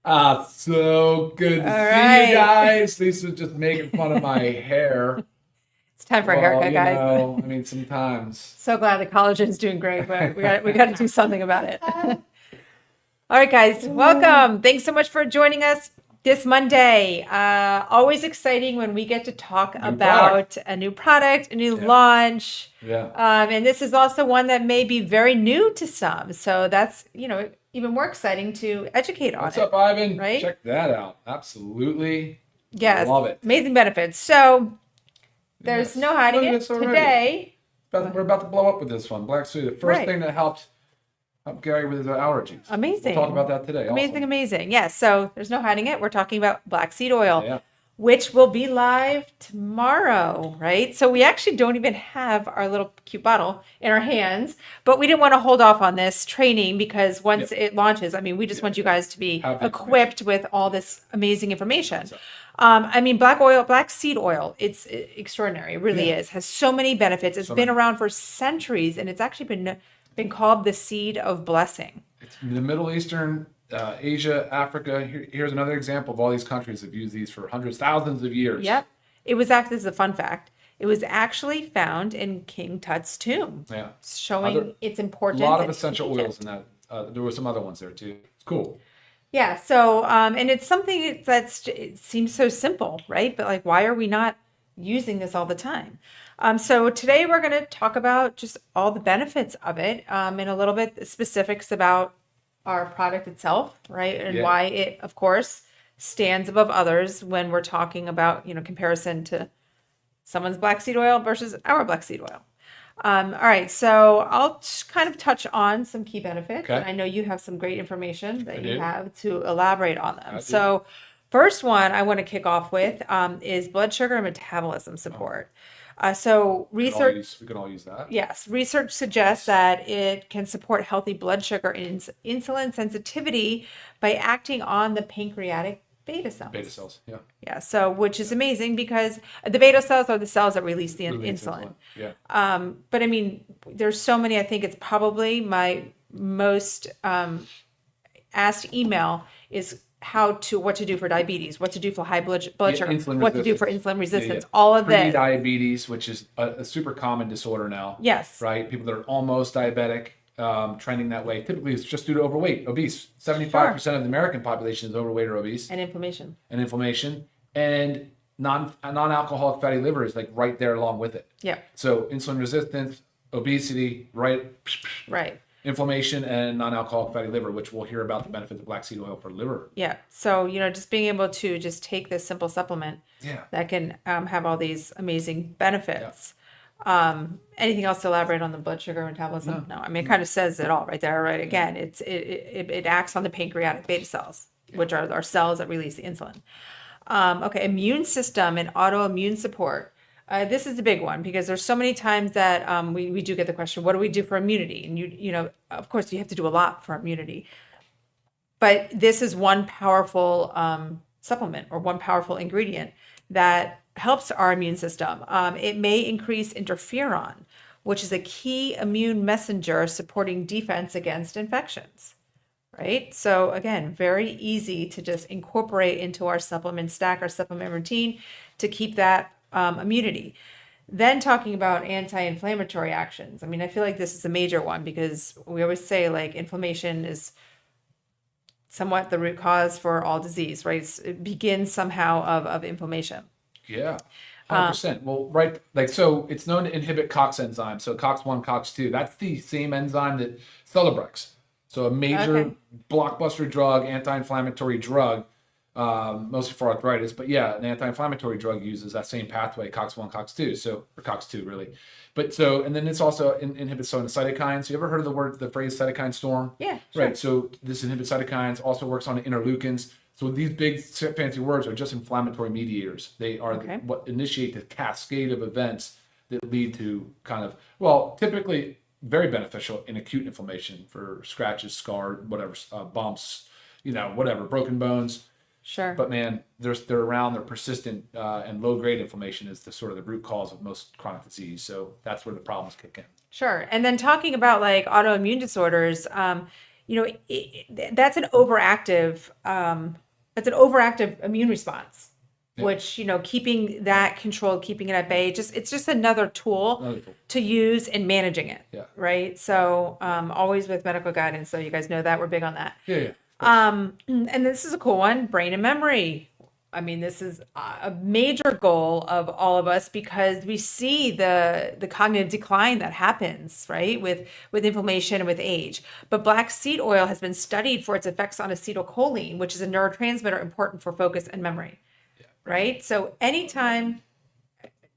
So good to All see you right. guys. Lisa's just making fun of my hair. It's time for a Well, haircut, guys. sometimes. So glad the collagen's doing great, but we got to do something about it. All right, guys, welcome. Thanks so much for joining us this Monday. Always exciting when we get to talk about product. a new product, a new Yeah. launch. Yeah. And this is also one that may be very new to some. So that's, even more exciting to educate on What's it. up, Ivan? Right? Check that out. Absolutely. Yes. Love it. Amazing benefits. So there's Yes. no hiding Look at it. this already. Today, We're about to blow up with this one. Black Sea, the first Right. thing that helped Gary with his allergies. amazing. We'll talk about that today. Amazing, Awesome. amazing. Yes. So there's no hiding it. We're talking about black seed oil. Yeah. Which will be live tomorrow, right? So we actually don't even have our little cute bottle in our hands, but we didn't want to hold off on this training because once it launches, we just want you guys to be Have the equipped with all this amazing information. So, Black seed oil, it's extraordinary. It really is. Has so many benefits. It's been around for centuries, and it's actually been called the seed of blessing. It's the Middle Eastern, Asia, Africa. Here's another example of all these countries have used these for hundreds, thousands of years. Yep. This is a fun fact. It was actually found in King Tut's tomb. Yeah. Showing its A importance. lot of in essential Egypt. oils in that. There were some other ones there too. It's cool. Yeah. So, and it's something it seems so simple, right? But like, why are we not using this all the time? So today we're going to talk about just all the benefits of it, and a little bit specifics about our product itself, right? And why it, of course, stands above others when we're talking about, comparison to someone's black seed oil versus our black seed oil. All right, so I'll kind of touch on some key benefits. Okay. And I know you have some great information that you do. have to elaborate on them. do. So first one I want to kick off with is blood sugar and metabolism support. So research, We can all use that. yes, research suggests that it can support healthy blood sugar and insulin sensitivity by acting on the pancreatic beta cells. Beta cells. Yeah. Yeah, so which is amazing because the beta cells are the cells that release the Release insulin. Yeah. But there's so many. I think it's probably my most asked email is what to do for diabetes, what to do for high blood sugar, insulin what to do for resistance. insulin resistance, Yeah. all of this. Pre-diabetes, which is a super common disorder now. Yes. Right. People that are almost diabetic, trending that way. Typically, it's just due to obese. 75% of the American population is overweight or obese. And inflammation. And non-alcoholic fatty liver is like right there along with it. Yeah. So insulin resistance, obesity, right? Right. Inflammation and non-alcoholic fatty liver, which we'll hear about the benefits of black seed oil for liver. Yeah. So, just being able to just take this simple supplement that can have all these amazing benefits. Anything else to elaborate on the blood sugar metabolism? No. It kind of says it all right there, right? Again, it acts on the pancreatic beta cells, which are our cells that release the insulin. Okay, immune system and autoimmune support. This is a big one because there's so many times that we do get the question, what do we do for immunity? And of course, you have to do a lot for immunity. But this is one powerful supplement or one powerful ingredient that helps our immune system. It may increase interferon, which is a key immune messenger supporting defense against infections. Right? So again, very easy to just incorporate into our supplement stack, our supplement routine to keep that immunity. Then talking about anti-inflammatory actions. I feel like this is a major one because we always say like inflammation is somewhat the root cause for all disease, right? It begins somehow of inflammation. Yeah. 100%. Well, right. So it's known to inhibit COX enzyme. So COX-1, COX-2, that's the same enzyme that Celebrex. So a major blockbuster drug, anti-inflammatory drug, mostly for arthritis. But yeah, an anti-inflammatory drug uses that same pathway, COX-1, COX-2, or COX-2 really. And then it's also inhibits some of the cytokines. You ever heard of the phrase cytokine storm? Yeah, sure. Right. So this inhibits cytokines, also works on the interleukins. So these big fancy words are just inflammatory mediators. They are what initiate the cascade of events that lead to typically very beneficial in acute inflammation for scratches, scarred, whatever, bumps, whatever, broken bones. Sure. But man, they're around, they're persistent, and low grade inflammation is the root cause of most chronic disease. So that's where the problems kick in. Sure. And then talking about like autoimmune disorders, that's an overactive immune response, which, keeping that controlled, keeping it at bay, it's just another tool to use in managing it. Yeah. Right. So, always with medical guidance. So you guys know that we're big on that. Yeah. And this is a cool one, brain and memory. I mean, this is a major goal of all of us because we see the cognitive decline that happens, right, with inflammation and with age. But black seed oil has been studied for its effects on acetylcholine, which is a neurotransmitter important for focus and memory, right? So anytime,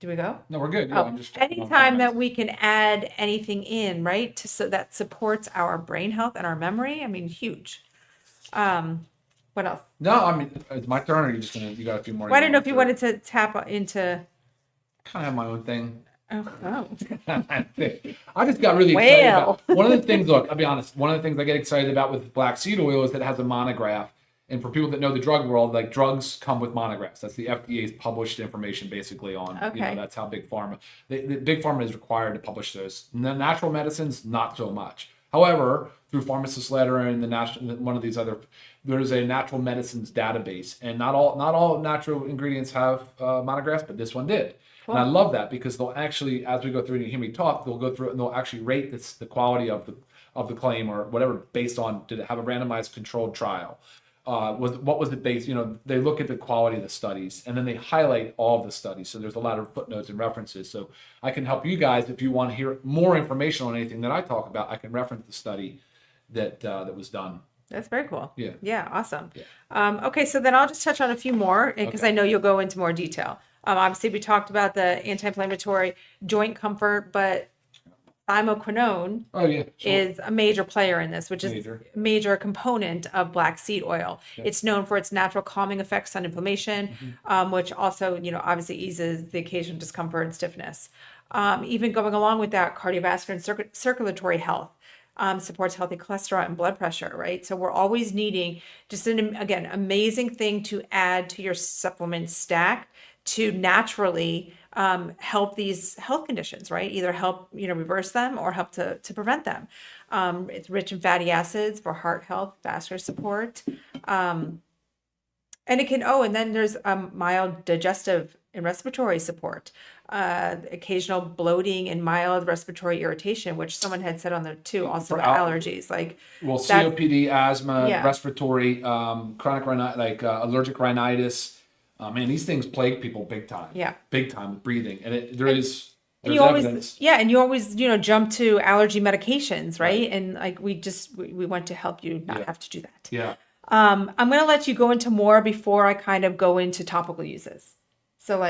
do we go? No, we're good. Yeah, I'm just anytime that we can add anything in, right, so that supports our brain health and our memory, I mean, huge. What else? No, I mean, it's my turn, or you got a few more? Well, I don't know if you wanted to tap into. Kind of have my own thing. Oh. I just got really excited about one of the things. Look, I'll be honest. One of the things I get excited about with black seed oil is that it has a monograph. And for people that know the drug world, like drugs come with monographs. That's the FDA's published information basically on. Okay. That's how big pharma. The big pharma is required to publish those. And the natural medicines, not so much. However, through Pharmacist Letter and one of these other, there's a natural medicines database, and not all natural ingredients have monographs, but this one did. Cool. And I love that because they'll actually, as we go through and you hear me talk, they'll go through it and they'll actually rate the quality of the claim or whatever based on, did it have a randomized controlled trial? What was it based? They look at the quality of the studies and then they highlight all of the studies. So there's a lot of footnotes and references. So I can help you guys if you want to hear more information on anything that I talk about. I can reference the study that was done. That's very cool. Yeah. Yeah. Awesome. Yeah. Okay. So then I'll just touch on a few more because I know you'll go into more detail. Obviously, we talked about the anti-inflammatory, joint comfort, but thymoquinone is a major player in this, which is a major component of black seed oil. Yeah. It's known for its natural calming effects on inflammation, which also, obviously eases the occasional discomfort and stiffness. Even going along with that, cardiovascular and circulatory health. Supports healthy cholesterol and blood pressure, right? So we're always needing just again, amazing thing to add to your supplement stack to naturally help these health conditions, right? Either help, reverse them or help to prevent them. It's rich in fatty acids for heart health, vascular support. And it can, and then there's mild digestive and respiratory support, occasional bloating and mild respiratory irritation, which someone had said on there too, also about allergies. COPD, asthma, respiratory, chronic allergic rhinitis. Man, these things plague people big time. Yeah. Big time with breathing. And there's evidence. And you always, jump to allergy medications, right? And we want to help you not have to do that. Yeah. I'm going to let you go into more before I kind of go into topical uses. So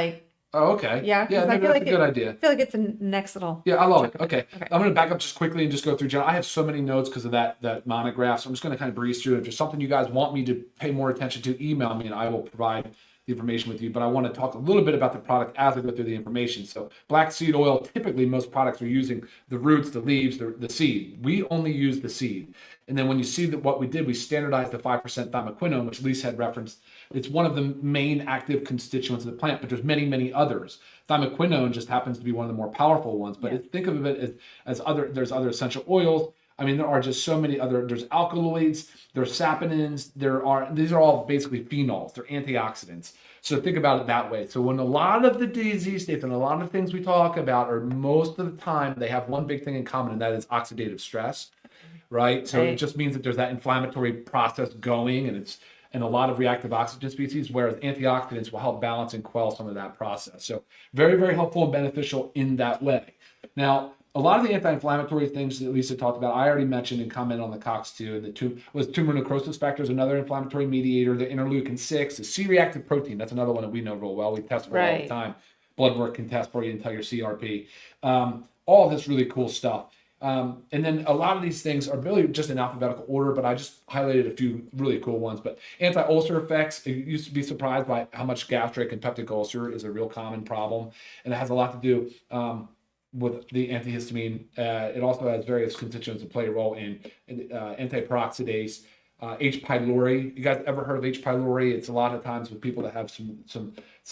oh, okay. Yeah. Yeah, maybe that's a good idea. I feel like it's a next little. Yeah, I love it. Okay. I'm going to back up just quickly and just go through. I have so many notes because of that monograph. So I'm just going to kind of breeze through it. If there's something you guys want me to pay more attention to, email me and I will provide the information with you. But I want to talk a little bit about the product as I go through the information. So black seed oil, typically most products are using the roots, the leaves, the seed. We only use the seed. And then when you see that what we did, we standardized the 5% thymoquinone, which Lisa had referenced. It's one of the main active constituents of the plant, but there's many, many others. Thymoquinone just happens to be one of the more powerful ones. But think of it as there's other essential oils. I mean, there are just so many there's alkaloids, there's saponins, these are all basically phenols, they're antioxidants. So think about it that way. So when a lot of the disease states and a lot of things we talk about are most of the time, they have one big thing in common, and that is oxidative stress, right? So it just means that there's that inflammatory process going, and a lot of reactive oxygen species, whereas antioxidants will help balance and quell some of that process. So very, very helpful and beneficial in that way. Now, a lot of the anti-inflammatory things that Lisa talked about, I already mentioned and commented on the COX-2. And tumor necrosis factor is another inflammatory mediator. The interleukin-6, the C-reactive protein, that's another one that we know real well. We test for it all the time. Blood work can test for you and tell your CRP. All of this really cool stuff. And then a lot of these things are really just in alphabetical order, but I just highlighted a few really cool ones. But anti-ulcer effects, you used to be surprised by how much gastric and peptic ulcer is a real common problem. And it has a lot to do with the antihistamine. It also has various constituents that play a role in antiperoxidase. H. pylori. You guys ever heard of H. pylori? It's a lot of times with people that have some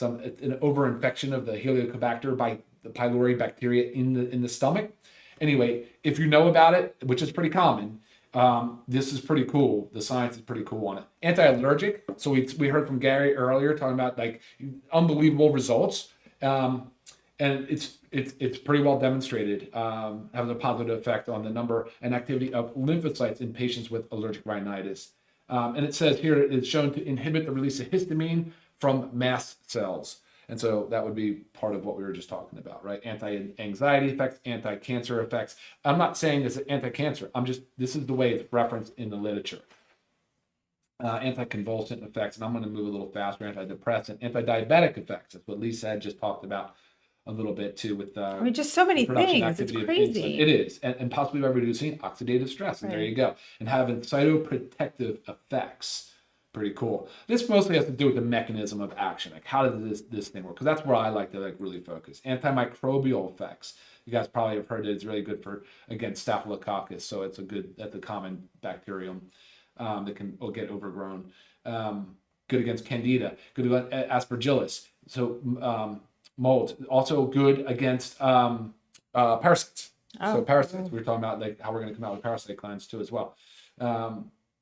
an overinfection of the Helicobacter by the pylori bacteria in the stomach. Anyway, if you know about it, which is pretty common, This is pretty cool. The science is pretty cool on it. Anti-allergic. So we heard from Gary earlier talking about like unbelievable results, and it's pretty well demonstrated, having a positive effect on the number and activity of lymphocytes in patients with allergic rhinitis. And it says here it's shown to inhibit the release of histamine from mast cells. And so that would be part of what we were just talking about, right? Anti-anxiety effects, anti-cancer effects. I'm not saying this is anti-cancer. This is the way it's referenced in the literature. Anti-convulsant effects, and I'm going to move a little faster. Antidepressant, anti-diabetic effects. That's what Lisa had just talked about a little bit too with I mean, just so many things. It's crazy. It is, and possibly by reducing oxidative stress. And there you go. And having cytoprotective effects. Pretty cool. This mostly has to do with the mechanism of action. Like how does this thing work? Because that's where I like to really focus. Antimicrobial effects. You guys probably have heard that it's really good for, against staphylococcus. So that's a common bacterium that will get overgrown. Good against candida. Good against aspergillus. So mold. Also good against parasites. So parasites. We were talking about like how we're going to come out with parasite glands too as well.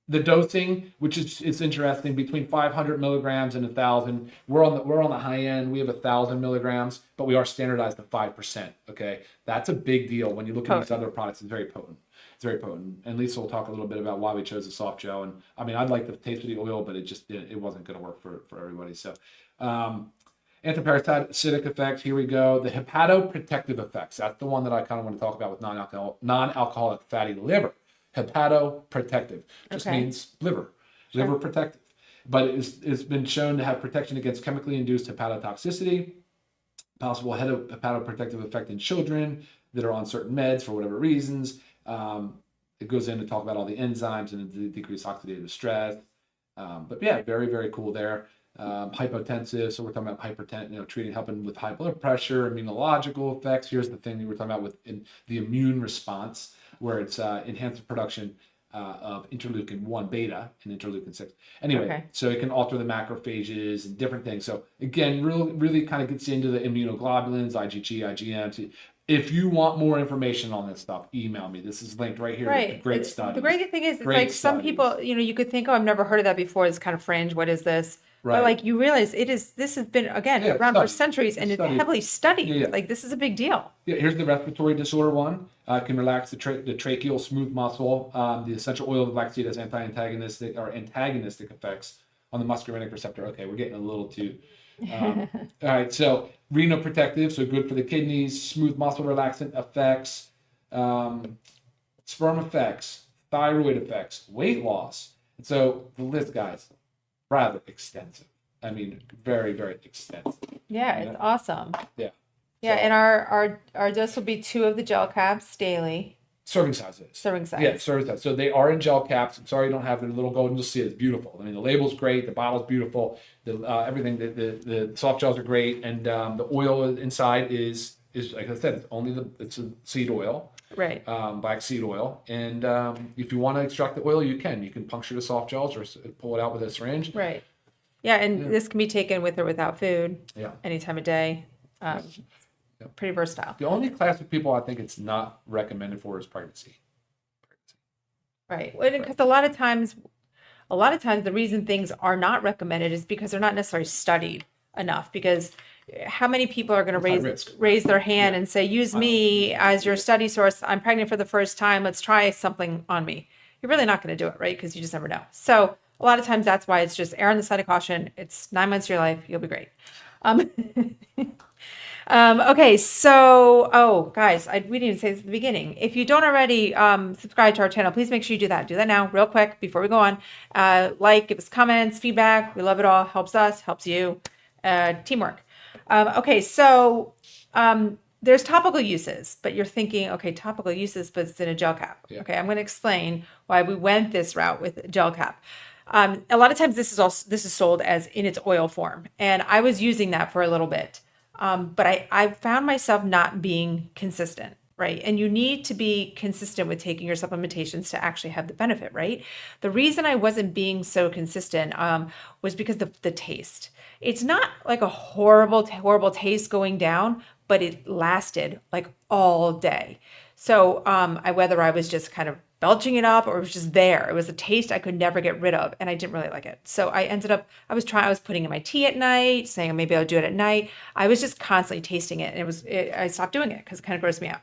The dosing, which is it's interesting, between 500 milligrams and 1,000. We're on the high end. We have 1,000 milligrams, but we are standardized at 5%. Okay, that's a big deal when you look at these other products. It's very potent. It's very potent. And Lisa will talk a little bit about why we chose the soft gel. And I mean, I'd like the taste of the oil, but it wasn't going to work for everybody. So, antiparasitic effects. Here we go. The hepatoprotective effects. That's the one that I kind of want to talk about with non-alcoholic fatty liver. Hepatoprotective just means liver protective, but it's been shown to have protection against chemically induced hepatotoxicity, possible hepatoprotective effect in children that are on certain meds for whatever reasons. It goes in to talk about all the enzymes and the decreased oxidative stress. But yeah, very, very cool there. Hypotensive, so we're talking about hypertension, helping with high blood pressure, immunological effects. Here's the thing that we're talking about with the immune response, where it's enhanced the production of interleukin-1 beta and interleukin-6. Anyway, so it can alter the macrophages and different things. So again, really kind of gets into the immunoglobulins, IgG, IgM. So if you want more information on this stuff, email me. This is linked right here. Right. Great studies. The great thing is, it's like some people, you could think, oh, I've never heard of that before. It's kind of fringe. What is this? Right. But like you realize this has been around for centuries and it's heavily studied. Yeah. Like this is a big deal. Yeah, here's the respiratory disorder one. Can relax the tracheal smooth muscle. The essential oil of flaxseed has antagonistic effects on the muscarinic receptor. Okay, we're getting a little too. All right, so renoprotective, so good for the kidneys. Smooth muscle relaxant effects, sperm effects, thyroid effects, weight loss. And so the list, guys, rather extensive. I mean, very, very extensive. Yeah, it's awesome. Yeah. Yeah, and our dose will be 2 of the gel caps daily. Serving sizes. Serving size. Yeah, serving size. So they are in gel caps. I'm sorry you don't have the little golden. You'll see it. It's beautiful. I mean, the label's great. The bottle's beautiful. Everything. The soft gels are great, and the oil inside is like I said, it's a seed oil. Right. Black seed oil. And if you want to extract the oil, you can. You can puncture the soft gels or pull it out with a syringe. Right. Yeah, and this can be taken with or without food. Yeah. Any time of day. Pretty versatile. The only class of people I think it's not recommended for is pregnancy. Right. Because a lot of times the reason things are not recommended is because they're not necessarily studied enough. Because how many people are going to raise their hand and say, use me as your study source? I'm pregnant for the first time. Let's try something on me. You're really not going to do it, right? Because you just never know. So a lot of times that's why it's just err on the side of caution. It's 9 months of your life. You'll be great. Okay, so, guys, we didn't even say this at the beginning. If you don't already subscribe to our channel, please make sure you do that. Do that now, real quick, before we go on. Give us comments, feedback. We love it all. Helps us, helps you. Teamwork. Okay, so there's topical uses, but you're thinking, okay, topical uses, but it's in a gel cap. Yeah. Okay, I'm going to explain why we went this route with gel cap. A lot of times this is sold as in its oil form, and I was using that for a little bit. But I found myself not being consistent, right? And you need to be consistent with taking your supplementations to actually have the benefit, right? The reason I wasn't being so consistent was because the taste. It's not like a horrible taste going down, but it lasted like all day. So whether I was just kind of belching it up, or it was just there. It was a taste I could never get rid of, and I didn't really like it. So I ended up, I was putting in my tea at night, saying maybe I'll do it at night. I was just constantly tasting it, and I stopped doing it because it kind of grossed me out.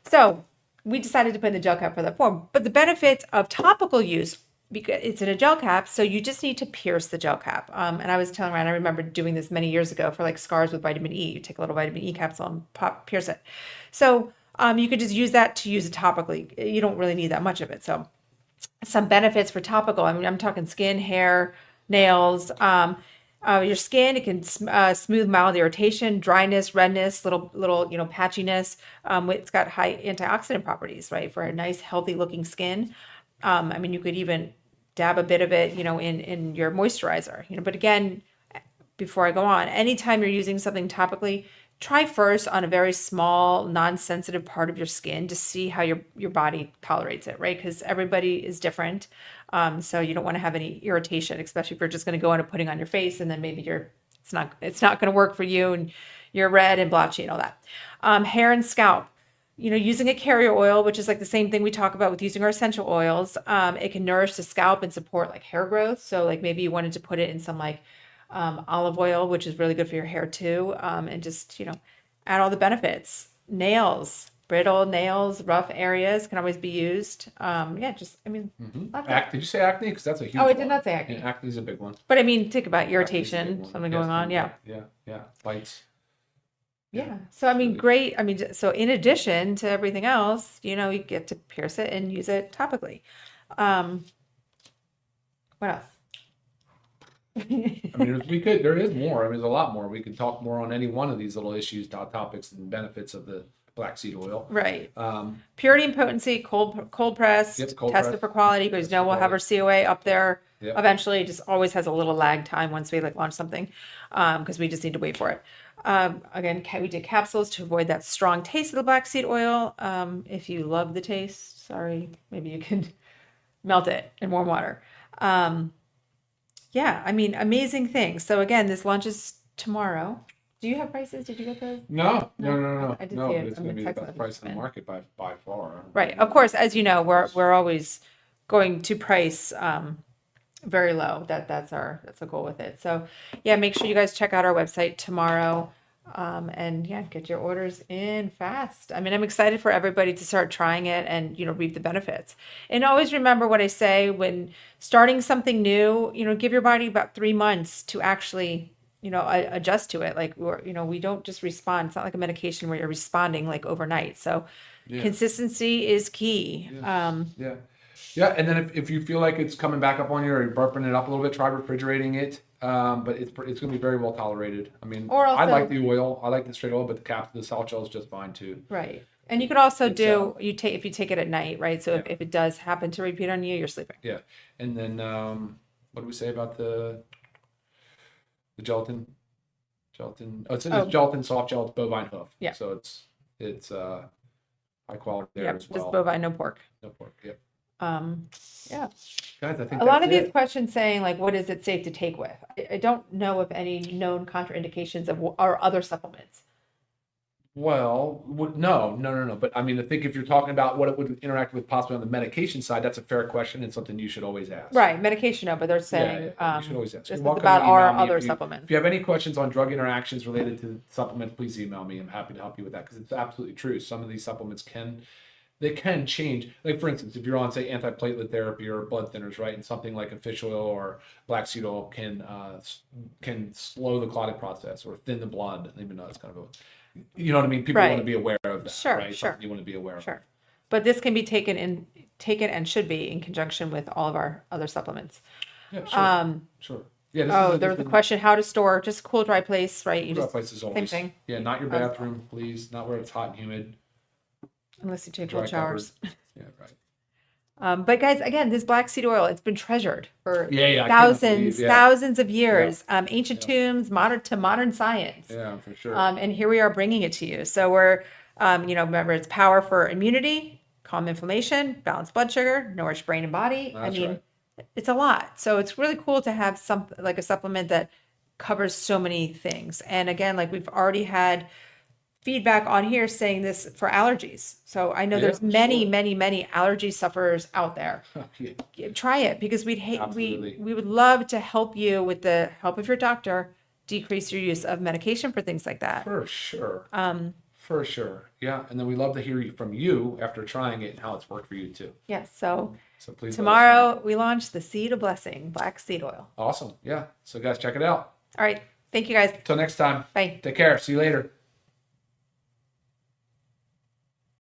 So we decided to put in the gel cap for that form. But the benefits of topical use, because it's in a gel cap, so you just need to pierce the gel cap. And I was telling Ryan, I remember doing this many years ago for like scars with vitamin E. You take a little vitamin E capsule and pierce it. So you could just use that to use it topically. You don't really need that much of it. So some benefits for topical. I mean, I'm talking skin, hair, nails, your skin. It can smooth mild irritation, dryness, redness, little patchiness. It's got high antioxidant properties, right, for a nice, healthy looking skin. I mean, you could even dab a bit of it, in your moisturizer. But again, before I go on, anytime you're using something topically, try first on a very small, non-sensitive part of your skin to see how your body tolerates it, right? Because everybody is different. So you don't want to have any irritation, especially if you're just going to go in and putting on your face, and then maybe it's not going to work for you, and you're red and blotchy and all that. Hair and scalp. Using a carrier oil, which is like the same thing we talk about with using our essential oils, it can nourish the scalp and support like hair growth. So like maybe you wanted to put it in some like olive oil, which is really good for your hair too, and just add all the benefits. Nails, brittle nails, rough areas can always be used. Lots of- Did you say acne? Because that's a huge I one. did not say acne. Yeah, acne is a big one. But I mean, think about Acne's a big irritation, one. something Yes, going on. Yeah. Yeah. Bites. Yeah. So I mean, great. I mean, so in addition to everything else, you get to pierce it and use it topically. What else? I mean, there is more. I mean, there's a lot more. We could talk more on any one of these little issues, topics, and benefits of the black seed oil. Right. Purity and potency, cold pressed, tested for quality, because we'll have our COA up there eventually. It just always has a little lag time once we launch something, because we just need to wait for it. Again, we did capsules to avoid that strong taste of the black seed oil. If you love the taste, sorry, maybe you can melt it in warm water. Yeah, I mean, amazing things. So again, this launches tomorrow. Do you have prices? Did you get those? No. I did No, see but it it's on going the to be the text best price in the message. market by far. Right. Of course, as you know, we're always going to price very low. That's our goal with it. So yeah, make sure you guys check out our website tomorrow. And get your orders in fast. I mean, I'm excited for everybody to start trying it and, reap the benefits. And always remember what I say when starting something new, give your body about 3 months to actually, adjust to it. Like, we don't just respond. It's not like a medication where you're responding like overnight. So consistency is key. Yeah. And then if you feel like it's coming back up on you or you're burping it up a little bit, try refrigerating it. But it's going to be very well tolerated. I mean, I like the oil. I like the straight oil, but the salt gel is just fine too. Right. And you could also if you take it at night, right? So if it does happen to repeat on you, you're sleeping. Yeah. And then what do we say about the gelatin? Gelatin. Oh, it's gelatin soft gel. It's bovine hoof. Yeah. So it's high quality there as well. Just bovine, no pork. No pork. Yep. Yeah. Guys, I think a lot of these questions saying like, what is it safe to take with? I don't know of any known contraindications of our other supplements. Well, no. But I mean, I think if you're talking about what it would interact with possibly on the medication side, that's a fair question and something you should always ask. Right, medication, no, but they're saying you should always ask. this is Welcome about to our email me other supplements. If you have any questions on drug interactions related to supplements, please email me. I'm happy to help you with that because it's absolutely true. Some of these supplements can change. Like for instance, if you're on say antiplatelet therapy or blood thinners, right, and something like a fish oil or black seed oil can slow the clotting process or thin the blood, even though it's kind of you know what I mean. People want to be aware of that, right? Something you want to be aware of. Sure. But this can be taken and should be in conjunction with all of our other supplements. Yeah, sure. Yeah. There was a question: how to store just cool, dry place, right? Dry place is always same thing. Yeah, not your bathroom, please. Not where it's hot and humid. Unless you take cold showers. Yeah, right. But guys, again, this black seed oil, it's been treasured for thousands of years. Ancient tombs, modern science. Yeah, for sure. And here we are bringing it to you. So we're, remember it's power for immunity, calm inflammation, balanced blood sugar, nourish brain and body. It's a lot. So it's really cool to have a supplement that covers so many things. And again, like we've already had feedback on here saying this for allergies. So I know there's many allergy sufferers out there. Try it, because we would love to help you, with the help of your doctor, decrease your use of medication for things like that. For sure. For sure. Yeah. And then we love to hear from you after trying it and how it's worked for you too. Yeah. So please tomorrow we launch the Seed of Blessing Black Seed Oil. Awesome. Yeah. So guys, check it out. All right. Thank you guys. Till next time. Bye. Take care. See you later.